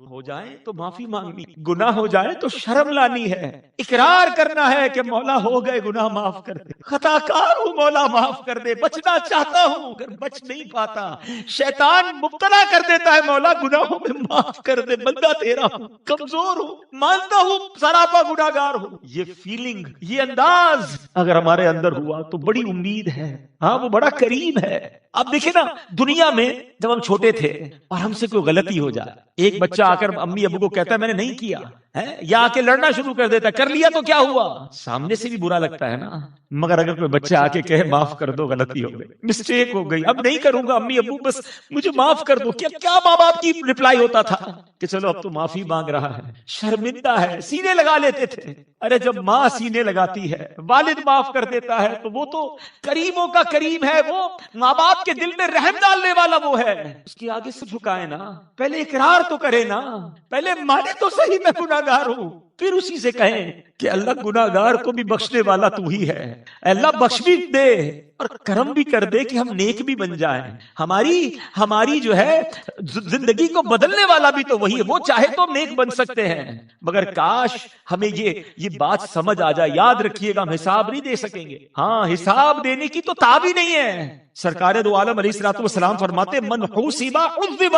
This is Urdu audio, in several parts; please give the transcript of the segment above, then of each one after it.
ہو جائے تو معافی مانگنی، گناہ ہو جائے تو شرم لانی ہے، اقرار کرنا ہے کہ مولا ہو گئے گناہ معاف کر دے، خطا کار ہوں مولا معاف کر دے، بچنا چاہتا ہوں اگر بچ نہیں پاتا، شیطان مبتلا کر دیتا ہے مولا گناہوں میں معاف کر دے، بندہ تیرا ہوں، کمزور ہوں، مانتا ہوں سراپا گناہگار ہوں۔ یہ فیلنگ، یہ انداز اگر ہمارے اندر ہوا تو بڑی امید ہے، ہاں وہ بڑا کریم ہے۔ اب دیکھیں نا، دنیا میں جب ہم چھوٹے تھے اور ہم سے کوئی غلطی ہو جائے، ایک بچہ آ کر امی ابو کو کہتا ہے میں نے نہیں کیا ہے، یا آ کے لڑنا شروع کر دیتا ہے، کر لیا تو کیا ہوا، سامنے سے بھی برا لگتا ہے نا، مگر اگر کوئی بچہ آ کے کہے معاف کر دو، غلطی ہو گئی، مسٹیک ہو گئی، اب نہیں کروں گا امی ابو، بس مجھے معاف کر دو، کیا ماں باپ کی رپلائی ہوتا تھا کہ چلو اب تو معافی مانگ رہا ہے، شرمندہ ہے، سینے لگا لیتے تھے۔ ارے جب ماں سینے لگاتی ہے، والد معاف کر دیتا ہے، تو وہ تو کریموں کا کریم ہے، وہ ماں باپ کے دل میں رحم ڈالنے والا وہ ہے، اس کے آگے سے جھکائے نا، پہلے اقرار تو کرے نا، پہلے مانے تو صحیح میں گناہگار ہوں، پھر اسی سے کہیں کہ اللہ گناہگار کو بھی بخشنے والا تو ہی ہے، اللہ بخش بھی دے اور کرم بھی کر دے کہ ہم نیک بھی بن جائیں، ہماری جو ہے زندگی کو بدلنے والا بھی تو وہی ہے، وہ چاہے تو ہم نیک بن سکتے ہیں، مگر کاش ہمیں یہ بات سمجھ آ جائے۔ یاد رکھیے گا ہم حساب نہیں دے سکیں گے، ہاں حساب دینے کی تو تاب ہی نہیں ہے۔ سرکار دو عالم علیہ الصلوۃ والسلام فرماتے من حوسب عذب،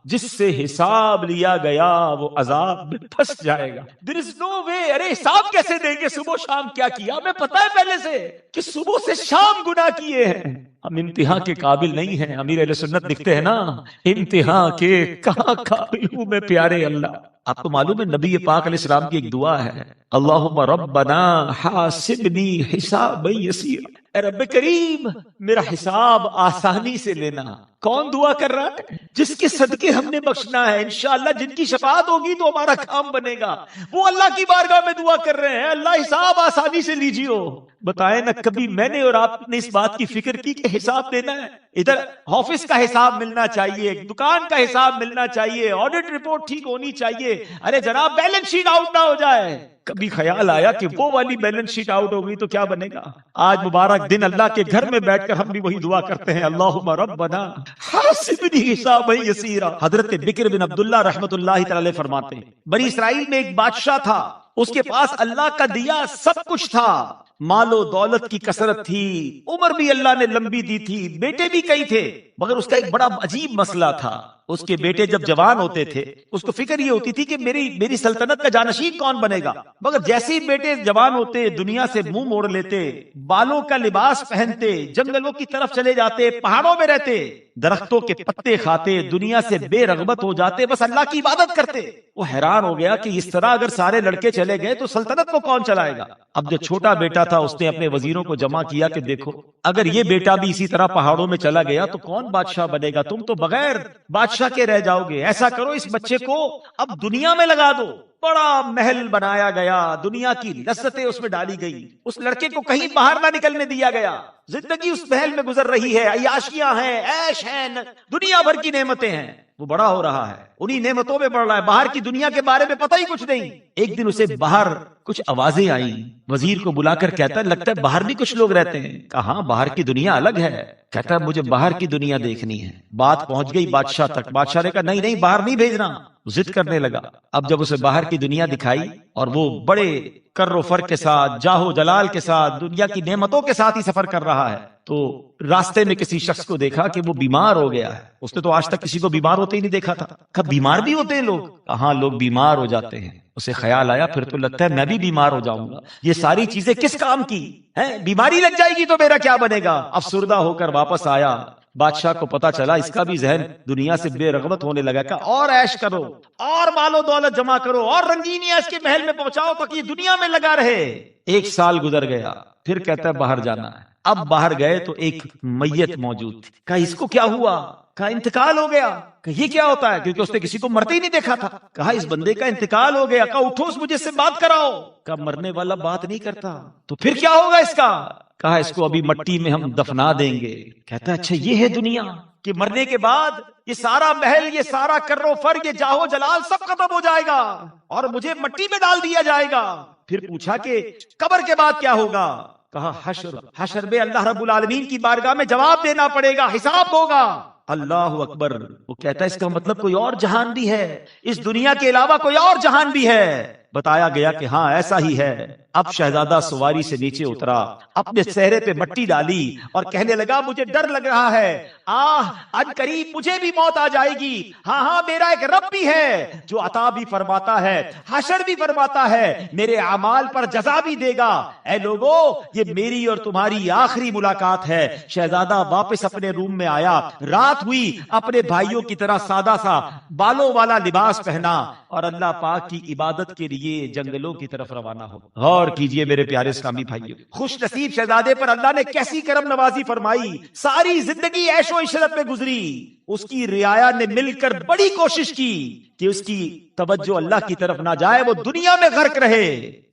جس سے حساب لیا گیا وہ عذاب میں پھنس جائے گا۔ There is no way، ارے حساب کیسے دیں گے، صبح شام کیا کیا ہمیں پتہ ہے پہلے سے کہ صبح سے شام گناہ کیے ہیں، ہم امتحان کے قابل نہیں ہیں۔ امیر اہل سنت لکھتے ہیں نا، امتحان کے کہاں قابل ہوں میں پیارے اللہ۔ آپ کو معلوم ہے نبی پاک علیہ السلام کی ایک دعا ہے، اللہم ربنا حاسبنی حسابا یسیرا، اے رب کریم میرا حساب آسانی سے لینا۔ کون دعا کر رہا ہے؟ جس کے صدقے ہم نے بخشنا ہے، انشاءاللہ جن کی شفاعت ہوگی تو ہمارا کام بنے گا، وہ اللہ کی بارگاہ میں دعا کر رہے ہیں اللہ حساب آسانی سے لیجیو۔ بتائیں نا کبھی میں نے اور آپ نے اس بات کی فکر کی کہ حساب دینا ہے؟ ادھر آفس کا حساب ملنا چاہیے، دکان کا حساب ملنا چاہیے، آڈٹ رپورٹ ٹھیک ہونی چاہیے، ارے جناب بیلنس شیٹ آؤٹ نہ ہو جائے۔ کبھی خیال آیا کہ وہ والی بیلنس شیٹ آؤٹ ہو گئی تو کیا بنے گا؟ آج مبارک دن اللہ کے گھر میں بیٹھ کر ہم بھی وہی دعا کرتے ہیں، اللہم ربنا حاسبنی حسابا یسیرا۔ حضرت بکر بن عبداللہ رحمت اللہ تعالی فرماتے ہیں بنی اسرائیل میں ایک بادشاہ تھا، اس کے پاس اللہ کا دیا سب کچھ تھا، مال و دولت کی کثرت تھی، عمر بھی اللہ نے لمبی دی تھی، بیٹے بھی کئی تھے، مگر اس کا ایک بڑا عجیب مسئلہ تھا۔ اس کے بیٹے جب جوان ہوتے تھے اس کو فکر یہ ہوتی تھی کہ میری سلطنت کا جانشین کون بنے گا، مگر جیسے ہی بیٹے جوان ہوتے دنیا سے منہ موڑ لیتے، بالوں کا لباس پہنتے، جنگلوں کی طرف چلے جاتے، پہاڑوں میں رہتے، درختوں کے پتے کھاتے، دنیا سے بے رغبت ہو جاتے، بس اللہ کی عبادت کرتے۔ وہ حیران ہو گیا کہ اس طرح اگر سارے لڑکے چلے گئے تو سلطنت کو کون چلائے گا؟ اب جو چھوٹا بیٹا تھا اس نے اپنے وزیروں کو جمع کیا کہ دیکھو اگر یہ بیٹا بھی اسی طرح پہاڑوں میں چلا گیا تو کون بادشاہ بنے گا، تم تو بغیر بادشاہ کے رہ جاؤ گے، ایسا کرو اس بچے کو اب دنیا میں لگا دو۔ بڑا محل بنایا گیا، دنیا کی لذتیں اس میں ڈالی گئی، اس لڑکے کو کہیں باہر نہ نکلنے دیا گیا، زندگی اس محل میں گزر رہی ہے، عیاشیاں ہیں، عیش ہیں، دنیا بھر کی نعمتیں ہیں، وہ بڑا ہو رہا ہے، انہی نعمتوں میں بڑھ رہا ہے، باہر کی دنیا کے بارے میں پتہ ہی کچھ نہیں۔ ایک دن اسے باہر کچھ آوازیں آئیں، وزیر کو بلا کر کہتا ہے لگتا ہے باہر بھی کچھ لوگ رہتے ہیں۔ کہاں باہر کی دنیا الگ ہے، کہتا ہے مجھے باہر کی دنیا دیکھنی ہے۔ بات پہنچ گئی بادشاہ تک، بادشاہ نے کہا نہیں باہر نہیں بھیجنا، ضد کرنے لگا۔ اب جب اسے باہر کی دنیا دکھائی اور وہ بڑے کر و فر کے ساتھ، جاہ و جلال کے ساتھ، دنیا کی نعمتوں کے ساتھ ہی سفر کر رہا ہے، تو راستے میں کسی شخص کو دیکھا کہ وہ بیمار ہو گیا ہے۔ اس نے تو آج تک کسی کو بیمار ہوتے ہی نہیں دیکھا تھا۔ کہا بیمار بھی ہوتے ہیں لوگ؟ کہاں لوگ بیمار ہو جاتے ہیں۔ اسے خیال آیا پھر تو لگتا ہے میں بھی بیمار ہو جاؤں گا، یہ ساری چیزیں کس کام کی ہیں، بیماری لگ جائے گی تو میرا کیا بنے گا۔ افسردہ ہو کر واپس آیا، بادشاہ کو پتا چلا اس کا بھی ذہن دنیا سے بے رغبت ہونے لگا، کہ اور عیش کرو، اور مال و دولت جمع کرو، اور رنگینیاں اس کے محل میں پہنچاؤ تاکہ یہ دنیا میں لگا رہے۔ ایک سال گزر گیا، پھر کہتا ہے باہر جانا ہے۔ اب باہر گئے تو ایک میت موجود تھی۔ کہا اس کو کیا ہوا؟ کہا انتقال ہو گیا۔ کہ یہ کیا ہوتا ہے؟ کیونکہ اس نے کسی کو مرتے ہی نہیں دیکھا تھا۔ کہا اس بندے کا انتقال ہو گیا۔ کہا اٹھو اس مجھے سے بات کراؤ۔ کہا مرنے والا بات نہیں کرتا۔ تو پھر کیا ہوگا اس کا؟ کہا اس کو ابھی مٹی میں ہم دفنا دیں گے۔ کہتا ہے اچھا یہ ہے دنیا کہ مرنے کے بعد یہ سارا محل، یہ سارا کر و فر، یہ جاہ و جلال سب ختم ہو جائے گا اور مجھے مٹی میں ڈال دیا جائے گا۔ پھر پوچھا کہ قبر کے بعد کیا ہوگا؟ کہا حشر، حشر میں اللہ رب العالمین کی بارگاہ میں جواب دینا پڑے گا، حساب ہوگا۔ اللہ اکبر. وہ کہتا ہے اس کا مطلب کوئی اور جہان بھی ہے, اس دنیا کے علاوہ کوئی اور جہان بھی ہے. بتایا گیا کہ ہاں ایسا ہی ہے. اب شہزادہ سواری سے نیچے اترا, اپنے چہرے پہ مٹی ڈالی اور کہنے لگا مجھے ڈر لگ رہا ہے, ان قریب مجھے بھی موت آ جائے گی. ہاں میرا ایک رب بھی ہے جو عطا بھی فرماتا ہے, حشر بھی فرماتا ہے, میرے اعمال پر جزا بھی دے گا. اے لوگو, یہ میری اور تمہاری آخری ملاقات ہے. شہزادہ واپس اپنے روم میں آیا, رات ہوئی, اپنے بھائیوں کی طرح سادہ سا بالوں والا لباس پہنا اور اللہ پاک کی عبادت کے لیے جنگلوں کی طرف روانہ ہو. غور کیجئے میرے پیارے اسلامی بھائیوں, خوش نصیب شہزادے پر اللہ نے کیسی کرم نوازی فرمائی. ساری زندگی عیش و عشرت میں گزری. اس کی رعایا نے مل کر بڑی کوشش کی کہ اس کی توجہ اللہ کی طرف نہ جائے, وہ دنیا میں غرق رہے.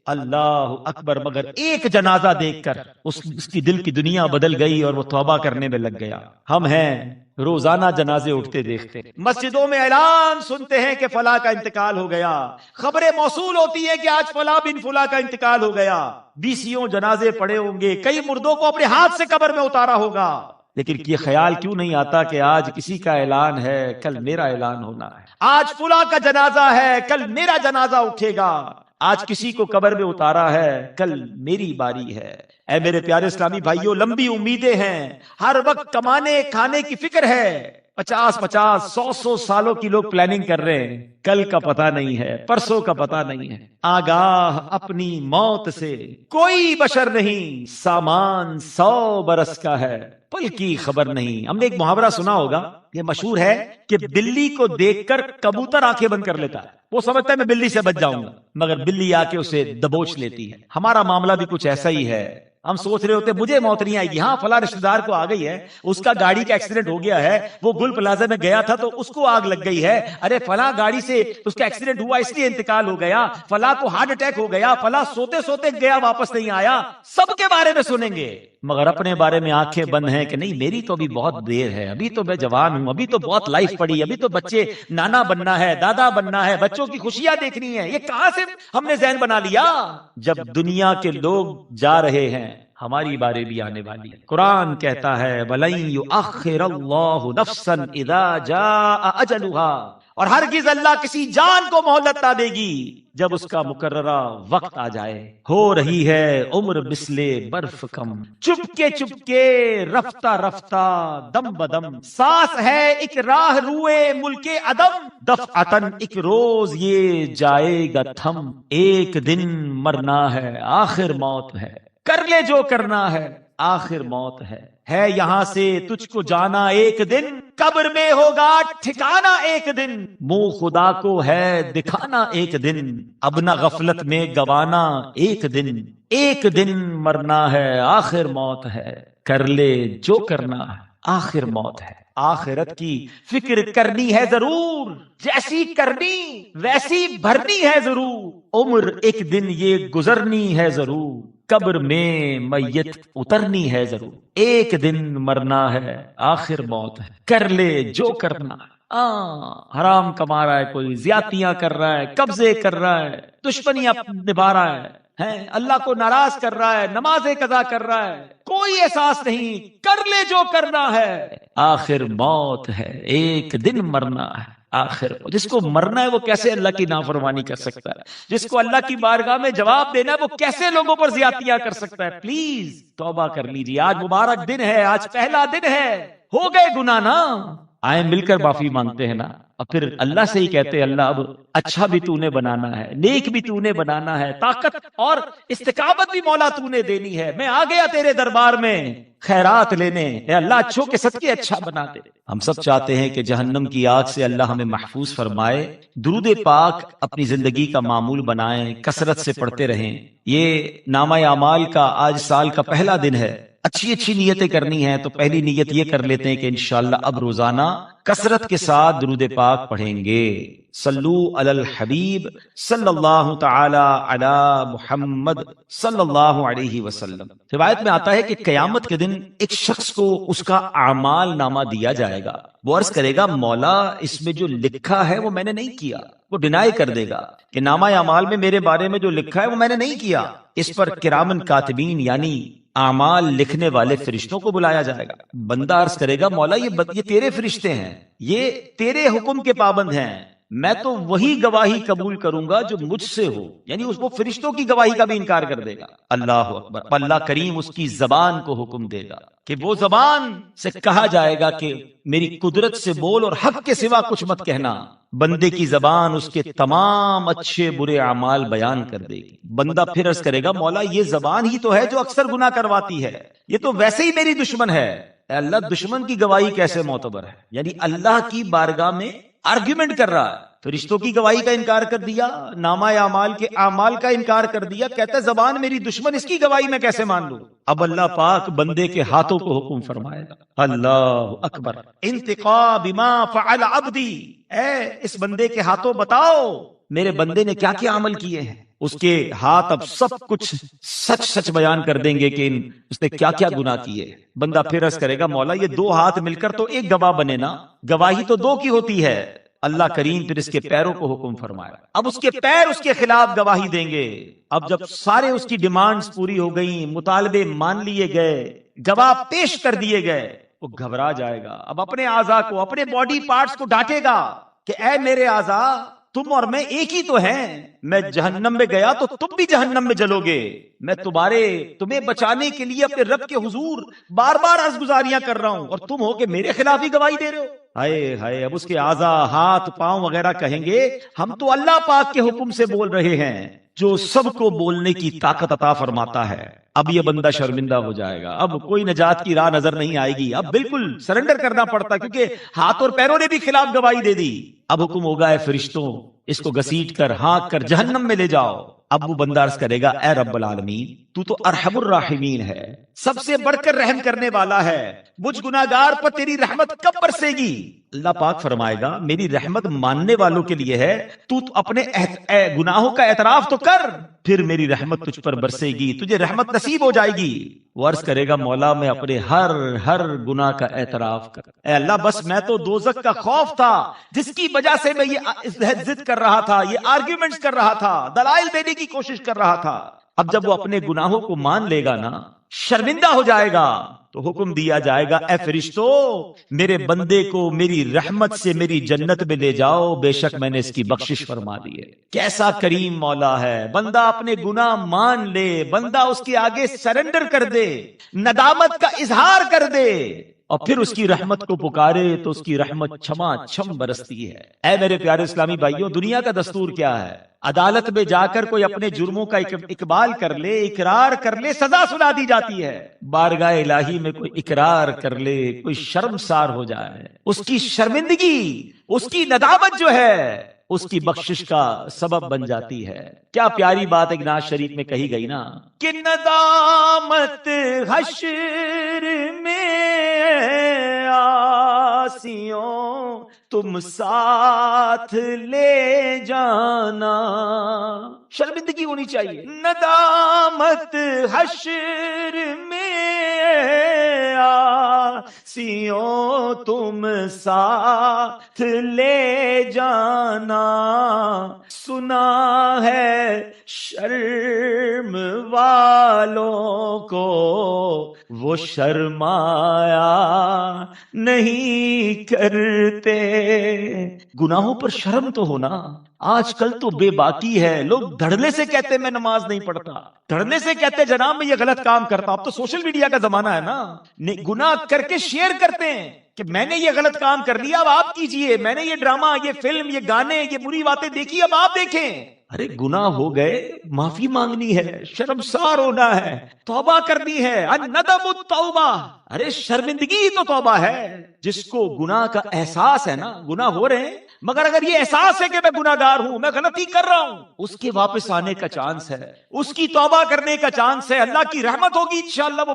اللہ اکبر. مگر ایک جنازہ دیکھ کر اس کی دل کی دنیا بدل گئی اور وہ توبہ کرنے میں لگ گیا. ہم ہیں روزانہ جنازے اٹھتے دیکھتے, مسجدوں میں اعلان سنتے ہیں کہ فلاں کا انتقال ہو گیا, خبریں موصول ہوتی ہیں کہ آج فلاں بن فلاں کا انتقال ہو گیا, 20 جنازے پڑے ہوں گے, کئی مردوں کو اپنے ہاتھ سے قبر میں اتارا ہوگا. لیکن یہ خیال کیوں نہیں آتا کہ آج کسی کا اعلان ہے, کل میرا اعلان ہونا ہے. آج فلاں کا جنازہ ہے, کل میرا جنازہ اٹھے گا. آج کسی کو قبر میں اتارا ہے, کل میری باری ہے. اے میرے پیارے اسلامی بھائیوں, لمبی امیدیں ہیں, ہر وقت کمانے کھانے کی فکر ہے. 50 100 سالوں کی لوگ پلاننگ کر رہے ہیں, کل کا پتہ نہیں ہے, پرسوں کا پتہ نہیں ہے. آگاہ اپنی موت سے کوئی بشر نہیں, سامان 100 برس کا ہے, پل کی خبر نہیں. ہم نے ایک محاورہ سنا ہوگا, یہ مشہور ہے کہ بلی کو دیکھ کر کبوتر آنکھیں بند کر لیتا ہے. وہ سمجھتا ہے میں بلی سے بچ جاؤں گا, مگر بلی آ کے اسے دبوچ لیتی ہے. ہمارا معاملہ بھی کچھ ایسا ہی ہے. ہم سوچ رہے ہوتے مجھے موت نہیں آئے گی, ہاں فلاں رشتہ دار کو آ گئی ہے, اس کا گاڑی کا ایکسیڈنٹ ہو گیا ہے, وہ گل پلازا میں گیا تھا تو اس کو آگ لگ گئی ہے, ارے فلاں گاڑی سے اس کا ایکسیڈنٹ ہوا اس لیے انتقال ہو گیا, فلاں کو ہارٹ اٹیک ہو گیا, فلاں سوتے سوتے گیا واپس نہیں آیا. سب کے بارے میں سنیں گے, مگر اپنے بارے میں آنکھیں بند ہیں کہ نہیں میری تو ابھی بہت دیر ہے, ابھی تو میں جوان ہوں, ابھی تو بہت لائف پڑی, ابھی تو بچے نانا بننا ہے, دادا بننا ہے, بچوں کی خوشیاں دیکھنی ہے. یہ کہاں سے ہم نے ذہن بنا لیا؟ جب دنیا کے لوگ جا رہے ہیں ہماری باری بھی آنے والی ہے. قرآن کہتا ہے وَلَن يُؤَخِّرَ اللَّهُ نَفْسًا إِذَا جَاءَ أَجَلُهَا, اور ہرگز اللہ کسی جان کو مہلت نہ دے گی جب اس کا مقررہ وقت آ جائے. ہو رہی ہے عمر مثل برف کم, چپکے رفتہ رفتہ دم بدم, سانس ہے ایک راہ روئے ملک عدم, دفعتن ایک روز یہ جائے گا تھم, ایک دن مرنا ہے آخر موت ہے. کر لے جو کرنا ہے آخر موت ہے یہاں سے تجھ کو جانا ایک دن, قبر میں ہوگا ٹھکانا ایک دن, منہ خدا کو ہے دکھانا ایک دن, اب نہ غفلت میں گوانا ایک دن مرنا ہے آخر موت ہے. کر لے جو کرنا ہے آخر موت ہے. آخرت کی فکر کرنی ہے ضرور, جیسی کرنی ویسی بھرنی ہے ضرور, عمر ایک دن یہ گزرنی ہے ضرور, قبر میں میت اترنی ہے ضرور, ایک دن مرنا ہے آخر موت ہے. کر لے جو کرنا ہے. حرام کما رہا ہے کوئی, زیادتیاں کر رہا ہے, قبضے کر رہا ہے, دشمنیاں نبھا رہا ہے, اللہ کو ناراض کر رہا ہے, نمازیں قضا کر رہا ہے, کوئی احساس نہیں. کر لے جو کرنا ہے آخر موت ہے, ایک دن مرنا ہے آخر. جس کو مرنا ہے وہ کیسے اللہ کی نافرمانی کر سکتا ہے؟ جس کو اللہ کی بارگاہ میں جواب دینا ہے وہ کیسے لوگوں پر زیادتیاں کر سکتا ہے؟ پلیز توبہ کر لیجیے, آج مبارک دن ہے, آج پہلا دن ہے. ہو گئے گناہ نا, آئے مل کر معافی مانگتے ہیں نا, اور پھر اللہ سے ہی کہتے ہیں اللہ اب اچھا بھی تو نے بنانا ہے, نیک بھی تو نے بنانا ہے, طاقت اور استقامت بھی مولا تو نے دینی ہے. میں آ گیا تیرے دربار میں خیرات لینے, اے اللہ اچھوں کے صدقے اچھا بنا دے. ہم سب چاہتے ہیں کہ جہنم کی آگ سے اللہ ہمیں محفوظ فرمائے. درود پاک اپنی زندگی کا معمول بنائیں, کثرت سے پڑھتے رہیں. یہ نامہ اعمال کا آج سال کا پہلا دن ہے. اچھی نیتیں کرنی ہیں تو پہلی نیت یہ کر لیتے ہیں کہ انشاءاللہ اب روزانہ کثرت کے ساتھ درود پاک پڑھیں گے. صلو علی الحبیب صلی اللہ تعالی علی محمد صلی اللہ علیہ وسلم. روایت میں آتا ہے کہ قیامت کے دن ایک شخص کو اس کا اعمال نامہ دیا جائے گا. وہ عرض کرے گا مولا اس میں جو لکھا ہے وہ میں نے نہیں کیا. وہ ڈینائی کر دے گا کہ نامہ اعمال میں میرے بارے میں جو لکھا ہے وہ میں نے نہیں کیا. اس پر کرامن کاتبین یعنی اعمال لکھنے والے فرشتوں کو بلایا جائے گا. بندہ عرض کرے گا مولا یہ تیرے فرشتے ہیں، یہ تیرے حکم کے پابند ہیں، میں تو وہی گواہی قبول کروں گا جو مجھ سے ہو. یعنی اس کو فرشتوں کی گواہی کا بھی انکار کر دے گا. اللہ اکبر. اللہ کریم اس کی زبان کو حکم دے گا کہ وہ زبان سے کہا جائے گا کہ میری قدرت سے بول اور حق کے سوا کچھ مت کہنا. بندے کی زبان اس کے تمام اچھے برے اعمال بیان کر دے گی. بندہ پھر عرض کرے گا مولا یہ زبان ہی تو ہے جو اکثر گناہ کرواتی ہے، یہ تو ویسے ہی میری دشمن ہے. اے اللہ دشمن کی گواہی کیسے معتبر ہے؟ یعنی اللہ کی بارگاہ میں آرگیومنٹ کر رہا ہے. فرشتوں کی گواہی کا انکار کر دیا، نامہ اعمال کے اعمال کا انکار کر دیا، کہتا ہے زبان میری دشمن، اس کی گواہی میں کیسے مان لوں؟ اب اللہ پاک بندے کے ہاتھوں کو حکم فرمائے گا. اللہ اکبر. انتقا بما فعل عبدی، اے اس بندے کے ہاتھوں بتاؤ میرے بندے نے کیا کیا عمل کیے ہیں. اس کے ہاتھ اب سب کچھ سچ سچ بیان کر دیں گے کہ اس نے کیا کیا گناہ کیے. بندہ پھر عرض کرے گا مولا یہ دو ہاتھ مل کر تو ایک گواہ بنے نا، گواہی تو دو کی ہوتی ہے. اللہ کریم پھر اس کے پیروں کو حکم فرمایا. اب اس کے پیر اس کے خلاف گواہی دیں گے. اب جب سارے اس کی ڈیمانڈز پوری ہو گئیں، مطالبے مان لیے گئے، گواہ پیش کر دیے گئے، وہ گھبرا جائے گا. اب اپنے اعضاء کو، اپنے باڈی پارٹس کو ڈانٹے گا کہ اے میرے اعضاء تم اور میں ایک ہی تو ہیں، میں جہنم میں گیا تو تم بھی جہنم میں جلو گے. میں تمہیں بچانے کے لیے اپنے رب کے حضور بار بار عرض گزاریاں کر رہا ہوں اور تم ہو کہ میرے خلاف ہی گواہی دے رہے ہو. ہائے ہائے. اب اس کے اعضاء، ہاتھ پاؤں وغیرہ کہیں گے ہم تو اللہ پاک کے حکم سے بول رہے ہیں جو سب کو بولنے کی طاقت عطا فرماتا ہے. اب یہ بندہ شرمندہ ہو جائے گا. اب کوئی نجات کی راہ نظر نہیں آئے گی. اب بالکل سرنڈر کرنا پڑتا کیونکہ ہاتھ اور پیروں نے بھی خلاف گواہی دے دی. اب حکم ہوگا اے فرشتوں اس کو گھسیٹ کر ہانک کر جہنم میں لے جاؤ. اب وہ بندہ عرض کرے گا اے رب العالمین تو تو ارحم الراحمین ہے، سب سے بڑھ کر رحم کرنے والا ہے، مجھ گناہگار پر تیری رحمت کب برسے گی؟ اللہ پاک فرمائے گا میری رحمت ماننے والوں کے لیے ہے، تو اپنے گناہوں کا اعتراف تو کر، پھر میری رحمت تجھ پر برسے گی، تجھے رحمت نصیب ہو جائے گی. وہ عرض کرے گا مولا میں اپنے ہر گناہ کا اعتراف کر. اے اللہ بس میں تو دوزخ کا خوف تھا جس کی وجہ سے میں یہ ضد کر رہا تھا، یہ آرگیومنٹس کر رہا تھا، دلائل دینے کی کوشش کر رہا تھا. اب جب وہ اپنے گناہوں کو مان لے گا نا، شرمندہ ہو جائے گا، تو حکم دیا جائے گا اے فرشتو میرے بندے کو میری رحمت سے میری جنت میں لے جاؤ، بے شک میں نے اس کی بخشش فرما دی ہے. کیسا کریم مولا ہے. بندہ اپنے گناہ مان لے، بندہ اس کے آگے سرنڈر کر دے، ندامت کا اظہار کر دے اور پھر اس کی رحمت کو پکارے تو اس کی رحمت چھما چھم برستی ہے. اے میرے پیارے اسلامی بھائیوں، دنیا کا دستور کیا ہے؟ عدالت میں جا کر کوئی اپنے جرموں کا اقبال کر لے، اقرار کر لے، سزا سنا دی جاتی ہے. بارگاہ الہی میں کوئی اقرار کر لے، کوئی شرمسار ہو جائے، اس کی شرمندگی، اس کی ندامت جو ہے اس کی بخشش کا سبب بن جاتی ہے. کیا پیاری بات ایک نعت شریف میں کہی گئی نا کہ ندامت حشر میں آسیوں تم ساتھ لے جانا. شرمندگی ہونی چاہیے. ندامت حشر میں آسیوں تم ساتھ لے جانا. سنا ہے شرم والوں کو وہ شرمایا نہیں کرتے. گناہوں پر شرم تو ہونا. آج کل تو بے باکی ہے، لوگ دھڑلے سے کہتے میں نماز نہیں پڑھتا، دھڑلے سے کہتے جناب میں یہ غلط کام کرتا. اب تو سوشل میڈیا کا زمانہ ہے نا، گناہ کر کے شیئر کرتے ہیں کہ میں نے یہ غلط کام کر لیا، اب آپ کیجئے، میں نے یہ ڈرامہ، یہ فلم، یہ گانے، یہ بری باتیں دیکھی، اب آپ دیکھیں. ارے گناہ ہو گئے، معافی مانگنی ہے، شرمسار ہونا ہے، توبہ کرنی ہے. الندم التوبہ. ارے شرمندگی تو توبہ ہے. جس کو گناہ کا احساس ہے نا، گناہ ہو رہے ہیں مگر اگر یہ احساس ہے کہ میں گناہ گار ہوں، میں غلطی کر رہا ہوں، اس کے واپس آنے کا چانس ہے، اس کی توبہ کرنے کا چانس ہے. اللہ کی رحمت ہوگی انشاءاللہ، وہ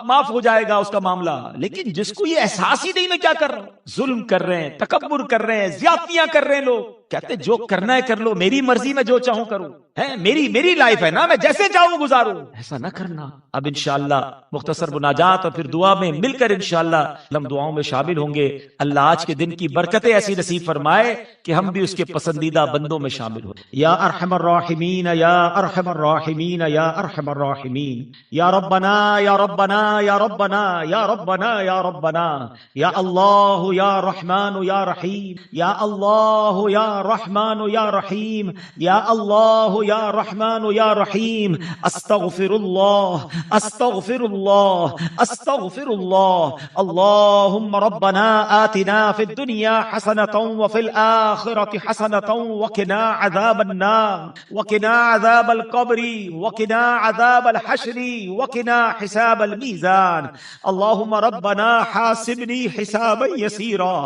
معاف ہو جائے گا اس کا معاملہ. لیکن جس کو یہ احساس ہی نہیں میں کیا کر رہا ہوں، ظلم کر رہے ہیں، تکبر کر رہے ہیں، زیادتیاں کر رہے ہیں، لوگ کہتے جو کرنا ہے کر لو، میری مرضی مرضی میں جو چاہوں کروں، ہے میری لائف ہے نا، میں جیسے چاہوں گزاروں، ایسا نہ کرنا۔ اب انشاءاللہ مختصر مناجات اور پھر دعا میں مل کر انشاءاللہ ہم دعاؤں میں شامل ہوں گے۔ اللہ آج کے دن کی برکتیں ایسی نصیب فرمائے کہ ہم بھی اس کے پسندیدہ بندوں میں شامل ہوں۔ یا ارحم الراحمین یا ارحم الراحمین یا ارحم الراحمین، یا ربنا یا ربنا یا ربنا یا ربنا یا ربنا، یا اللہ یا رحمان یا رحیم، یا اللہ یا رحمان یا رحیم، یا اللہ یا رحمان یا رحیم۔ استغفر اللہ استغفر اللہ استغفر اللہ۔ اللہم ربنا آتنا فی الدنیا حسنة وفی الآخرة حسنة وقنا عذاب النار وقنا عذاب القبر وقنا عذاب الحشر وقنا حساب الميزان۔ اللہم ربنا حاسبنی حسابا یسیرا،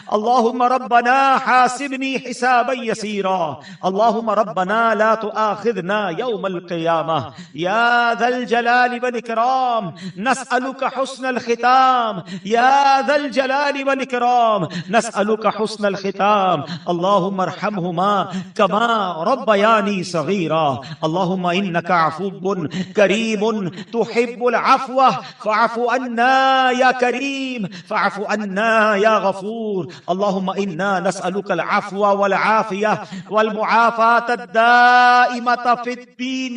اللہم ربنا حاسبنی حسابا یسیرا، اللہم ربنا لا تؤاخذنا یوم القیامہ یا ذا الجلال والاکرام۔ نسألک حسن الختام یا ذا الجلال والاکرام، نسألک حسن الختام۔ اللہم ارحمہما کما ربیانی صغیرا۔ اللہم انک عفو کریم تحب العفو فاعف عنا یا کریم، فاعف عنا یا غفور۔ اللہم انا نسألک العفو والعافیہ والمعافاة الدائمة فی الدین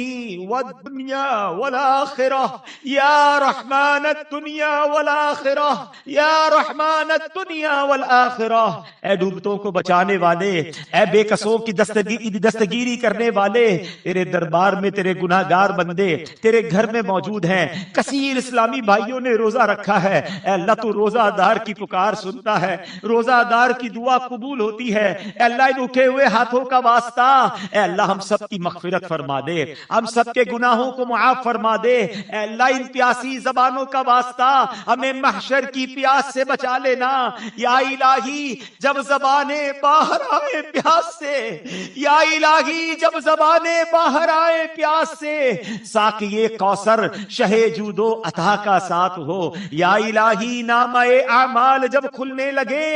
والدنیا والآخرہ یا رحمان الدنیا والآخرہ، یا رحمان الدنیا والآخرہ۔ اے ڈوبتوں کو بچانے والے، اے بے کسوں کی دستگیری کرنے والے، تیرے دربار میں تیرے گناہگار بندے تیرے گھر میں موجود ہیں۔ کثیر اسلامی بھائیوں نے روزہ رکھا ہے، اے اللہ تو روزہ دار کی پکار سنتا ہے، روزہ دار کی دعا قبول ہوتی ہے۔ اے اللہ ان اٹھے ہوئے ہاتھوں کا واسطہ، اے اللہ ہم سب کی مغفرت فرما دے، ہم سب کے گناہوں کو معاف فرما دے۔ اے اللہ ان پیاسی زبانوں کا واسطہ ہمیں محشر کی پیاس سے بچا لینا۔ یا الہی جب زبانیں باہر آئے پیاس سے، یا الہی جب زبانیں باہر آئے پیاس سے، ساقی کوثر شہ جود و عطا کا ساتھ ہو۔ یا الہی نامہ اعمال جب کھلنے لگے،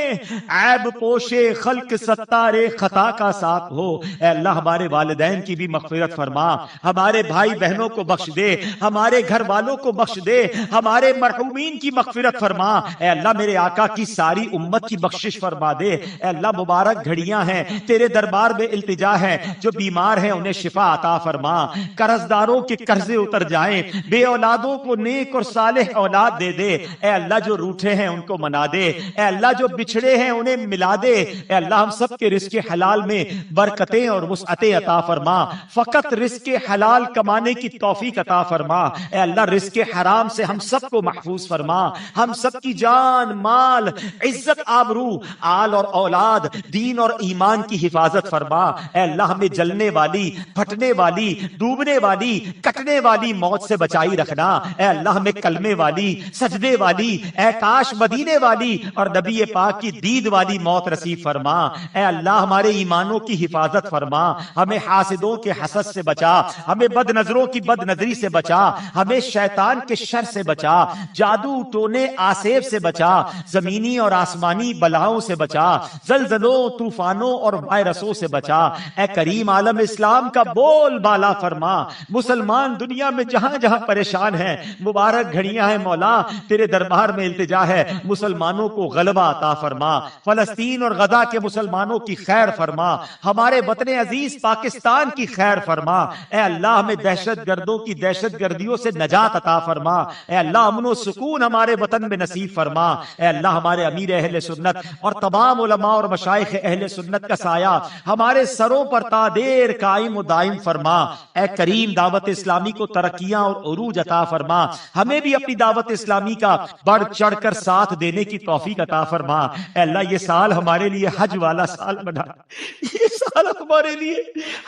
عیب پوشے خلق ستار خطا کا ساتھ ہو۔ اے اللہ ہمارے والدین کی بھی مغفرت فرما، ہمارے بھائی بہنوں کو بخش دے، ہمارے گھر والوں کو بخش دے، ہمارے مرحومین کی مغفرت فرما۔ اے اللہ میرے آقا کی ساری امت کی بخشش فرما دے۔ اے اللہ مبارک گھڑیاں ہیں تیرے دربار میں التجا ہے، جو بیمار ہیں انہیں شفا عطا فرما، قرض داروں کے قرضے اتر جائیں، بے اولادوں کو نیک اور صالح اولاد دے دے۔ اے اللہ جو روٹھے ہیں ان کو منا دے، اے اللہ جو بچھڑے ہیں انہیں ملا دے۔ اے اللہ ہم سب کے رزق حلال میں برکتیں اور وسعتیں عطا فرما، فقط رزق حلال کمانے کی توفیق عطا فرما۔ اے اللہ رزق حرام سے ہم سب کو محفوظ فرما، ہم سب کی جان مال عزت آبرو آل اور اولاد دین اور ایمان کی حفاظت فرما۔ اے اللہ ہمیں جلنے والی پھٹنے والی ڈوبنے والی کٹنے والی موت سے بچائی رکھنا۔ اے اللہ ہمیں کلمے والی سجدے والی اے کاش مدینے والی اور نبی پاک کی دید والی موت نصیب فرما۔ اے اللہ ہمارے ایمانوں کی حفاظت فرما، ہمیں حاسدوں کے حسد سے بچا، ہمیں بد نظروں کی بد نظری سے بچا، ہمیں شیطان کے شر سے بچا، جادو ٹونے آسیب سے بچا، زمینی اور آسمانی بلاؤں سے بچا، زلزلوں طوفانوں اور وائرسوں سے بچا۔ اے کریم عالم اسلام کا بول بالا فرما، مسلمان دنیا میں جہاں جہاں پریشان ہیں، مبارک گھڑیاں ہیں مولا، تیرے دربار میں التجا ہے، مسلمانوں کو غلبہ عطا فرما، فلسطین اور غزہ کے مسلمانوں کی خیر فرما، ہمارے وطن عزیز پاکستان کی خیر فرما۔ اے اللہ ہمیں دہشت گردوں کی دہشت گردیوں سے نجات عطا فرما۔ اے اللہ امن و سکون ہمارے وطن میں نصیب فرما۔ اے اللہ ہمارے امیر اہل سنت اور تمام علماء اور مشائخ اہل سنت کا سایہ ہمارے سروں پر تا دیر قائم و دائم فرما۔ اے کریم دعوت اسلامی کو ترقیاں اور عروج عطا فرما، ہمیں بھی اپنی دعوت اسلامی کا بڑھ چڑھ کر ساتھ دینے کی توفیق عطا فرما۔ اے اللہ یہ سال ہمارے لیے حج والا سال بنا، یہ سال ہمارے لیے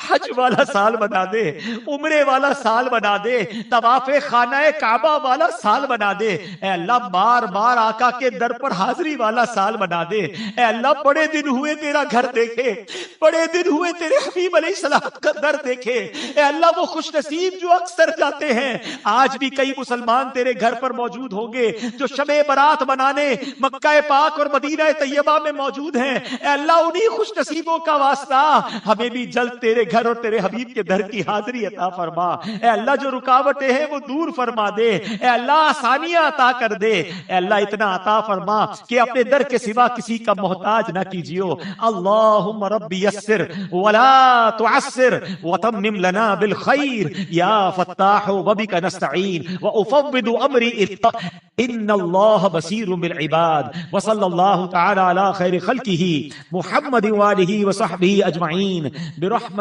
حج والا سال بنا دے، عمرے والا سال بنا دے، طواف خانہ کعبہ والا سال بنا دے۔ اے اللہ بار بار آقا کے در پر حاضری والا سال بنا دے۔ اے اللہ بڑے دن ہوئے تیرا گھر دیکھے، بڑے دن ہوئے تیرے حبیب علیہ السلام کا در دیکھے۔ اے اللہ وہ خوش نصیب جو اکثر جاتے ہیں، آج بھی کئی مسلمان تیرے گھر پر موجود ہوں گے جو شب برات منانے مکہ پاک اور مدینہ طیبہ میں موجود ہیں۔ اے اللہ انہی خوش نصیبوں کا واسطہ ہمیں بھی جلدی جلد تیرے گھر اور تیرے حبیب کے در کی حاضری عطا فرما. اے اللہ جو رکاوٹیں ہیں وہ دور فرما دے. اے اللہ آسانیاں عطا کر دے. اے اللہ اتنا عطا فرما کہ اپنے در کے سوا کسی کا محتاج نہ کیجیو. اللہم رب یسر ولا تعسر وتمم لنا بالخیر یا فتاح وبک نستعین وافوض امری ان اللہ بصیر بالعباد. وصلی اللہ تعالی علی خیر خلقہ محمد وآلہ وصحبہ اجمعین برحمت